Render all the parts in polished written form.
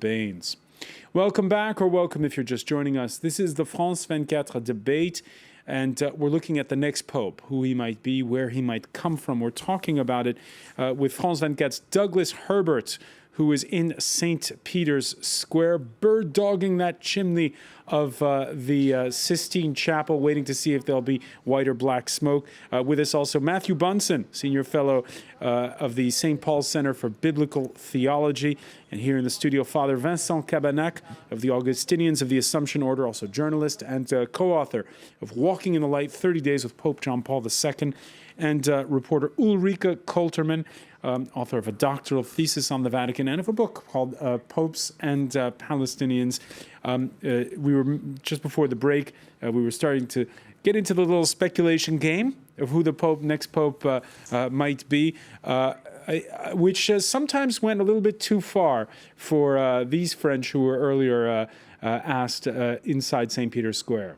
Baines. Welcome back, or welcome if you're just joining us. This is the France 24 debate, and we're looking at the next pope, who he might be, where he might come from. We're talking about it with France 24's Douglas Herbert, who is in St. Peter's Square, bird-dogging that chimney of the Sistine Chapel, waiting to see if there'll be white or black smoke. With us also Matthew Bunson, Senior Fellow of the St. Paul's Center for Biblical Theology. And here in the studio, Father Vincent Cabanac of the Augustinians of the Assumption Order, also journalist and co-author of Walking in the Light, 30 Days with Pope John Paul II, and reporter Ulrike Kolterman, author of a doctoral thesis on the Vatican and of a book called Popes and Palestinians. We were, just before the break, we were starting to get into the little speculation game of who the next pope might be, which sometimes went a little bit too far for these French who were earlier asked inside St. Peter's Square.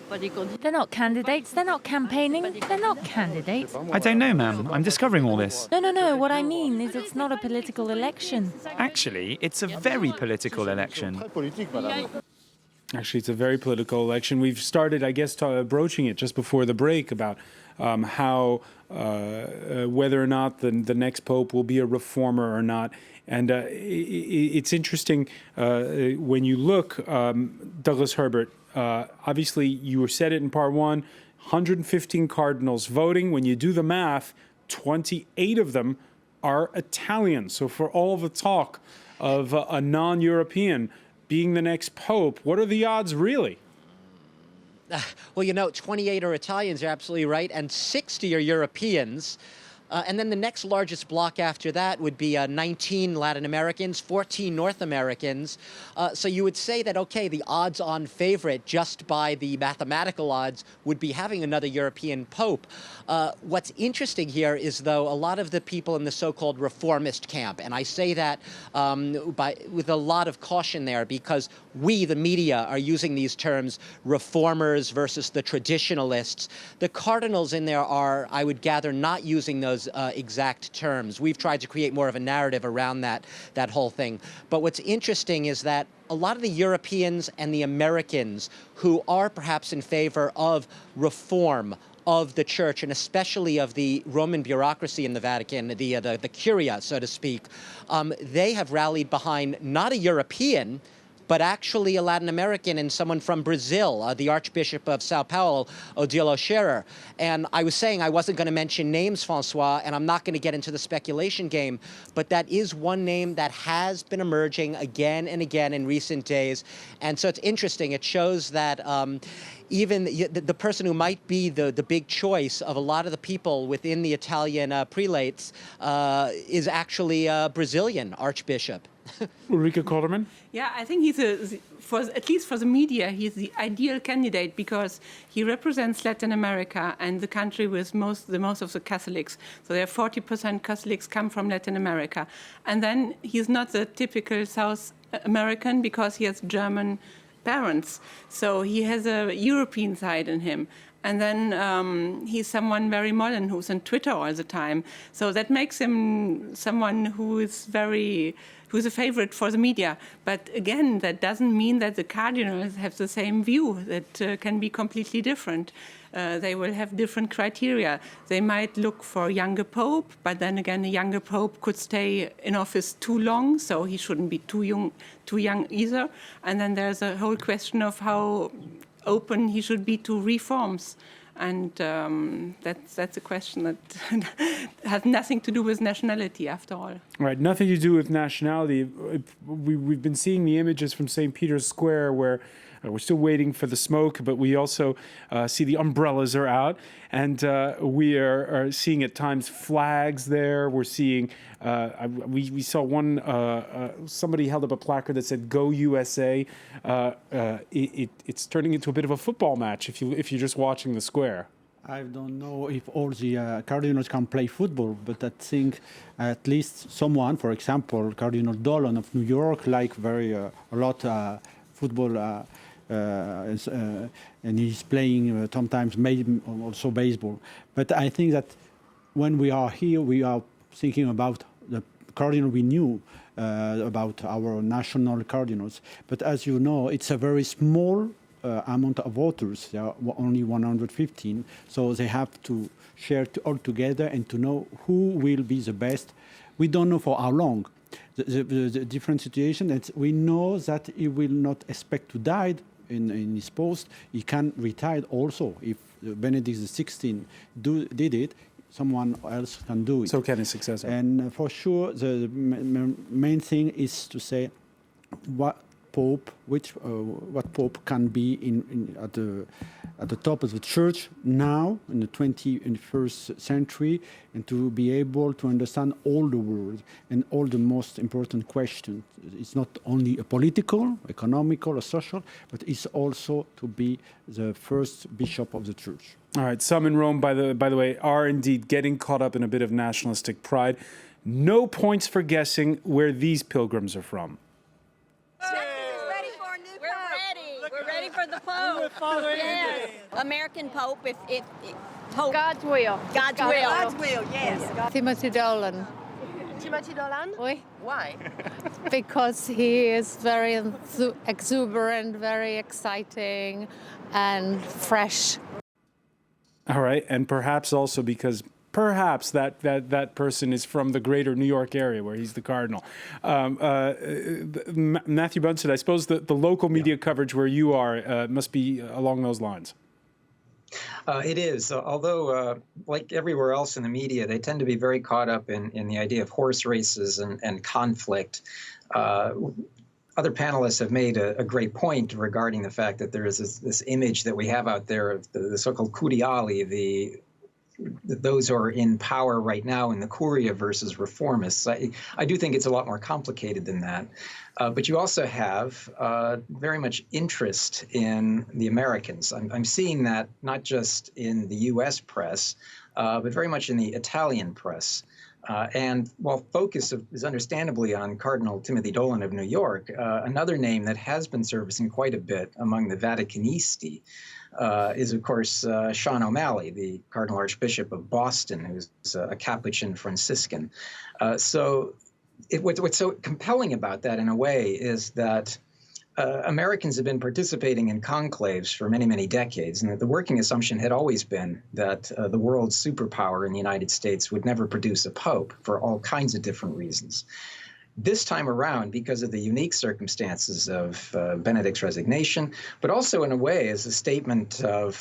They're not candidates, they're not campaigning, they're not candidates. I don't know, ma'am. I'm discovering all this. No. What I mean is it's not a political election. Actually, it's a very political election. Actually, it's a very political election. We've started, I guess, broaching it just before the break about how whether or not the next pope will be a reformer or not. And it's interesting when you look, Douglas Herbert, obviously you said it in part one, 115 cardinals voting. When you do the math, 28 of them are Italian. So for all the talk of a non-European being the next pope, what are the odds really? Well, 28 are Italians, you're absolutely right, and 60 are Europeans. And then the next largest block after that would be 19 Latin Americans, 14 North Americans. So you would say that, okay, the odds-on favorite, just by the mathematical odds, would be having another European pope. What's interesting here is, though, a lot of the people in the so-called reformist camp, and I say that with a lot of caution there, because we, the media, are using these terms, reformers versus the traditionalists. The cardinals in there are, I would gather, not using those exact terms. We've tried to create more of a narrative around that whole thing. But what's interesting is that a lot of the Europeans and the Americans who are perhaps in favor of reform of the church, and especially of the Roman bureaucracy in the Vatican, the curia, so to speak, they have rallied behind not a European, but actually a Latin American and someone from Brazil, the Archbishop of Sao Paulo, Odilo Scherer. And I was saying I wasn't going to mention names, François, and I'm not going to get into the speculation game, but that is one name that has been emerging again and again in recent days. And so it's interesting. It shows that even the person who might be the big choice of a lot of the people within the Italian prelates is actually a Brazilian archbishop. Ulrike Kolterman? Yeah, I think he's at least for the media, he's the ideal candidate because he represents Latin America and the country with the most of the Catholics. So there are 40% Catholics come from Latin America. And then he's not the typical South American because he has German parents. So he has a European side in him. And then he's someone very modern who's on Twitter all the time. So that makes him someone who's a favorite for the media. But again, that doesn't mean that the cardinals have the same view. That can be completely different. They will have different criteria. They might look for a younger pope, but then again, a younger pope could stay in office too long, so he shouldn't be too young either. And then there's a whole question of how open he should be to reforms. And that's a question that has nothing to do with nationality, after all. Right, nothing to do with nationality. We've been seeing the images from St. Peter's Square where we're still waiting for the smoke, but we also see the umbrellas are out, and we are seeing at times flags there. We're seeing, we saw one, somebody held up a placard that said "Go USA." It's turning into a bit of a football match if you're just watching the square. I don't know if all the cardinals can play football, but I think at least someone, for example, Cardinal Dolan of New York, like a lot football. And he's playing sometimes maybe also baseball. But I think that when we are here, we are thinking about the cardinal we knew. about our national cardinals. But as you know, it's a very small amount of voters. There are only 115, so they have to share all together and to know who will be the best. We don't know for how long. The different situation, and we know that he will not expect to die in his post. He can retire also. If Benedict XVI did it, someone else can do it. So can his successor. And for sure, the main thing is to say what pope can be at the top of the church now in the 21st century, and to be able to understand all the world and all the most important questions. It's not only a political, economical, or social, but it's also to be the first bishop of the church. All right, some in Rome, by the way, are indeed getting caught up in a bit of nationalistic pride. No points for guessing where these pilgrims are from. We're ready for the Pope. Yes. American Pope, if Pope. God's will. God's will. God's will, yes. Timothy Dolan. Timothy Dolan? Oui. Why? Because he is very exuberant, very exciting, and fresh. All right, and perhaps also because perhaps that person is from the greater New York area where he's the cardinal. Matthew Bunsen, I suppose the local media coverage where you are must be along those lines. It is, although like everywhere else in the media, they tend to be very caught up in the idea of horse races and conflict. Other panelists have made a great point regarding the fact that there is this image that we have out there of the so-called curiali, those who are in power right now in the Curia versus reformists. I do think it's a lot more complicated than that. But you also have very much interest in the Americans. I'm seeing that not just in the U.S. press, but very much in the Italian press. And while focus is understandably on Cardinal Timothy Dolan of New York, another name that has been surfacing quite a bit among the Vaticanisti is, of course, Sean O'Malley, the Cardinal Archbishop of Boston, who's a Capuchin Franciscan. So what's so compelling about that, in a way, is that Americans have been participating in conclaves for many, many decades, and that the working assumption had always been that the world's superpower in the United States would never produce a pope for all kinds of different reasons. This time around, because of the unique circumstances of Benedict's resignation, but also in a way as a statement of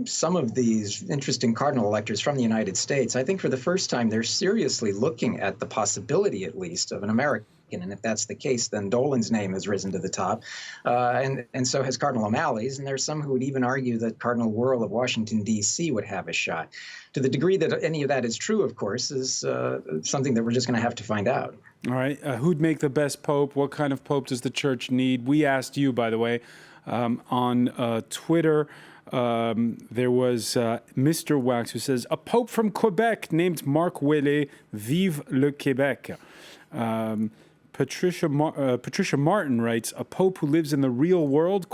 some of these interesting cardinal electors from the United States, I think for the first time they're seriously looking at the possibility, at least, of an American. And if that's the case, then Dolan's name has risen to the top, and so has Cardinal O'Malley's. And there's some who would even argue that Cardinal Wuerl of Washington, D.C. would have a shot. To the degree that any of that is true, of course, is something that we're just going to have to find out. All right, who'd make the best pope? What kind of pope does the church need? We asked you, by the way, on Twitter. There was Mr. Wax who says, a pope from Quebec named Marc Ouellet, vive le Québec. Patricia Martin writes, a pope who lives in the real world, ?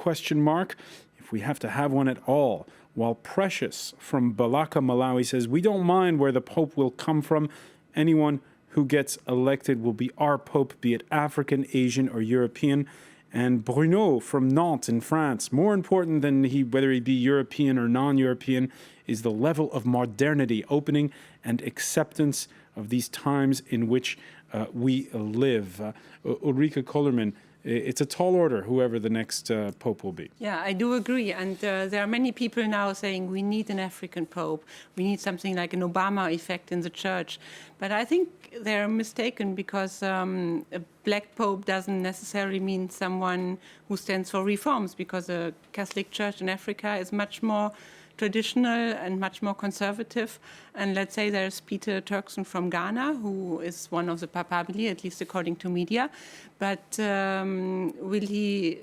If we have to have one at all. While Precious from Balaka, Malawi says, we don't mind where the pope will come from. Anyone who gets elected will be our pope, be it African, Asian, or European. And Bruno from Nantes in France, more important than whether he be European or non-European, is the level of modernity, opening, and acceptance of these times in which we live. Ulrike Kollerman, it's a tall order, whoever the next pope will be. Yeah, I do agree. And there are many people now saying we need an African pope. We need something like an Obama effect in the church. But I think they're mistaken, because a black pope doesn't necessarily mean someone who stands for reforms, because the Catholic Church in Africa is much more traditional and much more conservative. And let's say there's Peter Turkson from Ghana, who is one of the papabili, at least according to media. But will he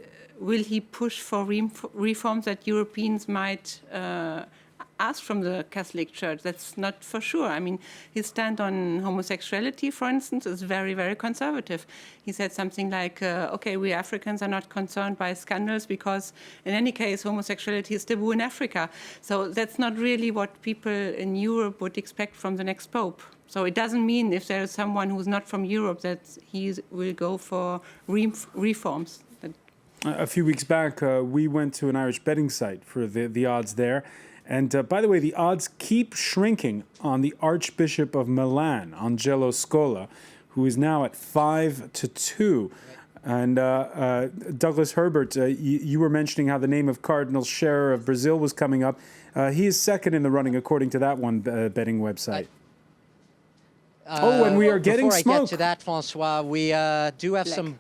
push for reforms that Europeans might asked from the Catholic Church. That's not for sure. I mean, his stand on homosexuality, for instance, is very, very conservative. He said something like, okay, we Africans are not concerned by scandals because in any case, homosexuality is taboo in Africa. So that's not really what people in Europe would expect from the next Pope. So it doesn't mean if there is someone who's not from Europe that he will go for reforms. A few weeks back, we went to an Irish betting site for the odds there. And by the way, the odds keep shrinking on the Archbishop of Milan, Angelo Scola, who is now at 5-2. And Douglas Herbert, you were mentioning how the name of Cardinal Scherer of Brazil was coming up. He is second in the running, according to that one betting website. And we are getting smoke. Before I get to that, François, we do have some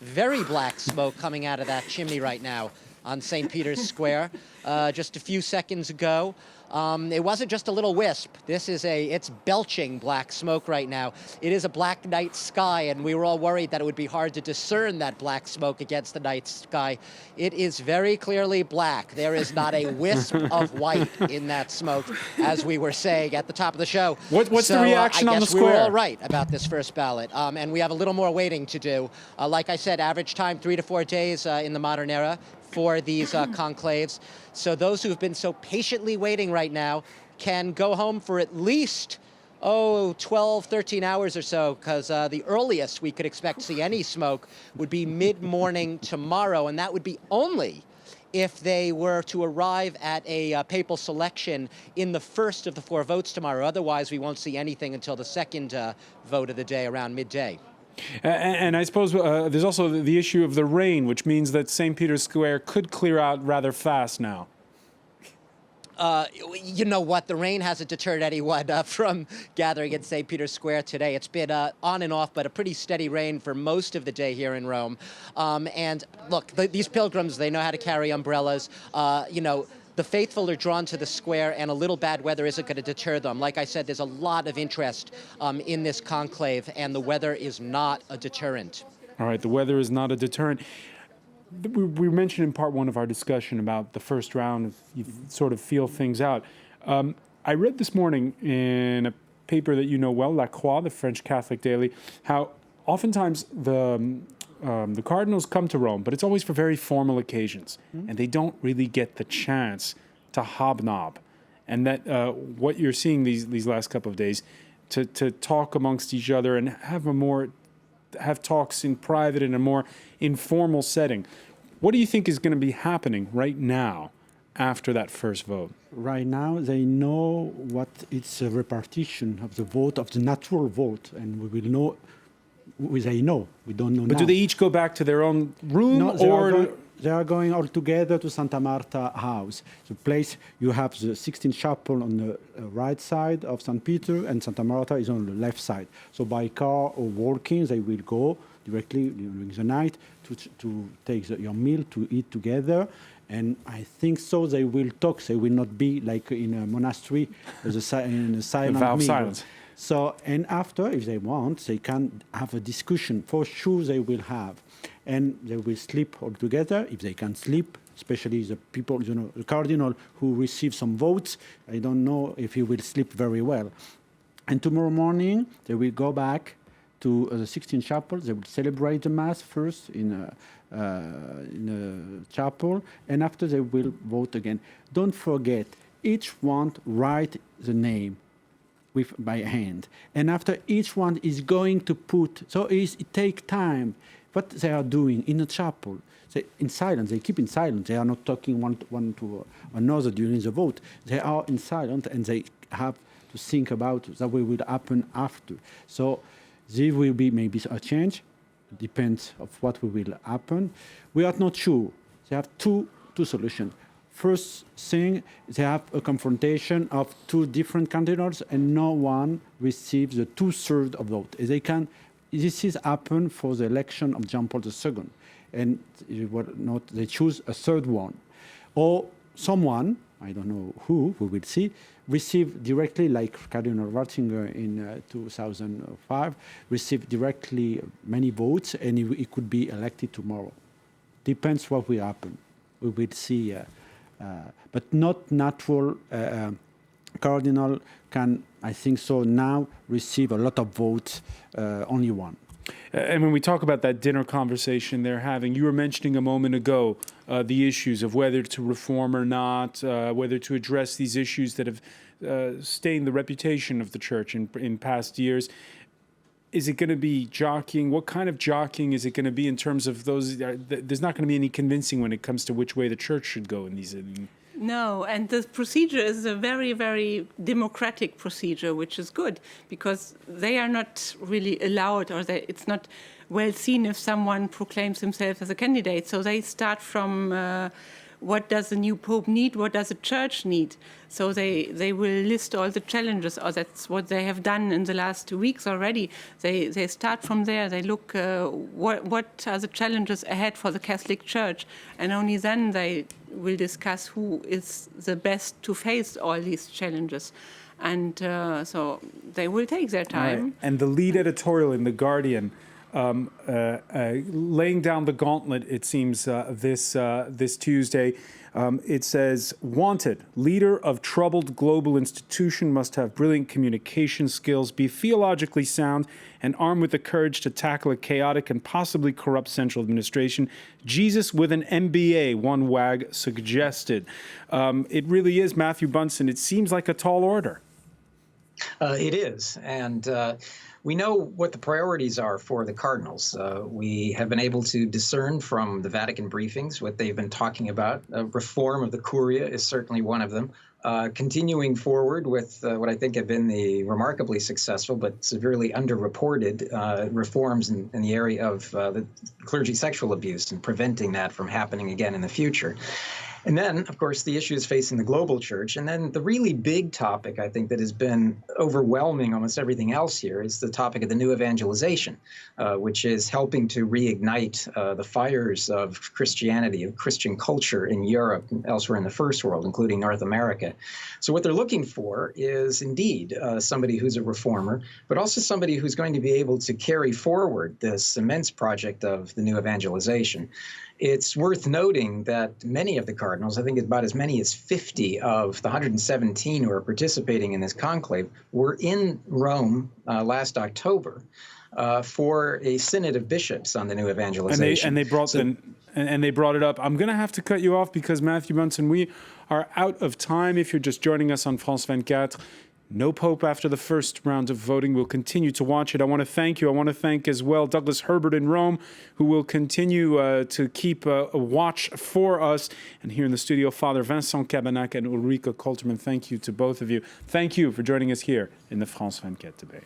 very black smoke coming out of that chimney right now on St. Peter's Square. Just a few seconds ago. It wasn't just a little wisp. It's belching black smoke right now. It is a black night sky, and we were all worried that it would be hard to discern that black smoke against the night sky. It is very clearly black. There is not a wisp of white in that smoke, as we were saying at the top of the show. What's the reaction on the square? I guess we were all right about this first ballot, and we have a little more waiting to do. Like I said, average time 3 to 4 days in the modern era for these conclaves. So those who have been so patiently waiting right now can go home for at least, 12, 13 hours or so, because the earliest we could expect to see any smoke would be mid-morning tomorrow, and that would be only if they were to arrive at a papal selection in the first of the 4 votes tomorrow. Otherwise, we won't see anything until the second vote of the day around midday. And I suppose there's also the issue of the rain, which means that St. Peter's Square could clear out rather fast now. You know what? The rain hasn't deterred anyone from gathering at St. Peter's Square today. It's been on and off, but a pretty steady rain for most of the day here in Rome. And look, these pilgrims, they know how to carry umbrellas. The faithful are drawn to the square, and a little bad weather isn't going to deter them. Like I said, there's a lot of interest in this conclave, and the weather is not a deterrent. All right, the weather is not a deterrent. We mentioned in part 1 of our discussion about the first round, you sort of feel things out. I read this morning in a paper that you know well, La Croix, the French Catholic daily, how oftentimes the cardinals come to Rome, but it's always for very formal occasions, and they don't really get the chance to hobnob. And that what you're seeing these last couple of days, to talk amongst each other and have talks in private in a more informal setting. What do you think is going to be happening right now after that first vote? Right now, they know what it's a repartition of the vote, of the natural vote, and we will know. They know. We don't know. But do they each go back to their own room, no, they are going all together to Santa Marta House, the place you have the Sixtine Chapel on the right side of St. Peter, and Santa Marta is on the left side. So by car or walking, they will go directly during the night to take your meal, to eat together. And I think so they will talk. They will not be like in a monastery, in a silent meal. Silence. So, and after, if they want, they can have a discussion. For sure they will have. And they will sleep all together, if they can sleep, especially the people, the cardinal who received some votes. I don't know if he will sleep very well. And tomorrow morning, they will go back to the Sixtine Chapel. They will celebrate the Mass first in a chapel, and after they will vote again. Don't forget, each one write the name by hand. And after each one is going to put, so it takes time. What they are doing in a chapel, in silence, they keep in silence. They are not talking one to another during the vote. They are in silence, and they have to think about that what will happen after. So there will be maybe a change. It depends of what will happen. We are not sure. They have two solutions. First thing, they have a confrontation of 2 different candidates, and no one receives the 2/3 of vote. This is happened for the election of John Paul II, and they choose a third one, or someone, I don't know who, we will see, received directly, like Cardinal Ratzinger in 2005, received directly many votes, and he could be elected tomorrow. Depends what will happen. We will see but not natural cardinal can, I think so, now receive a lot of votes, only one. And when we talk about that dinner conversation they're having, you were mentioning a moment ago the issues of whether to reform or not, whether to address these issues that have stained the reputation of the church in past years. Is it going to be jockeying? What kind of jockeying is it going to be in terms of those? There's not going to be any convincing when it comes to which way the church should go in these. No, and the procedure is a very, very democratic procedure, which is good because they are not really allowed, or it's not well seen if someone proclaims himself as a candidate. So they start from what does the new pope need, what does the church need. So they will list all the challenges, or that's what they have done in the last 2 weeks already. They start from there, they look what are the challenges ahead for the Catholic Church, and only then they will discuss who is the best to face all these challenges. And so they will take their time. Right. And the lead editorial in The Guardian, laying down the gauntlet, it seems, this Tuesday. It says, wanted, leader of troubled global institution must have brilliant communication skills, be theologically sound, and armed with the courage to tackle a chaotic and possibly corrupt central administration. Jesus with an MBA, one wag suggested. It really is, Matthew Bunson, it seems like a tall order. It is, and we know what the priorities are for the cardinals. We have been able to discern from the Vatican briefings what they've been talking about. Reform of the Curia is certainly one of them. Continuing forward with what I think have been the remarkably successful but severely underreported reforms in the area of the clergy sexual abuse and preventing that from happening again in the future. And then, of course, the issues facing the global church. And then the really big topic, I think, that has been overwhelming almost everything else here is the topic of the new evangelization, which is helping to reignite the fires of Christianity, of Christian culture in Europe and elsewhere in the First World, including North America. So what they're looking for is indeed somebody who's a reformer, but also somebody who's going to be able to carry forward this immense project of the new evangelization. It's worth noting that many of the cardinals, I think about as many as 50 of the 117 who are participating in this conclave, were in Rome last October for a synod of bishops on the new evangelization. And they brought it up. I'm going to have to cut you off because, Matthew Bunson, we are out of time. If you're just joining us on France 24, no pope after the first round of voting. We'll continue to watch it. I want to thank you. I want to thank as well Douglas Herbert in Rome, who will continue to keep a watch for us. And here in the studio, Father Vincent Cabanac and Ulrike Kolterman. Thank you to both of you. Thank you for joining us here in the France 24 debate.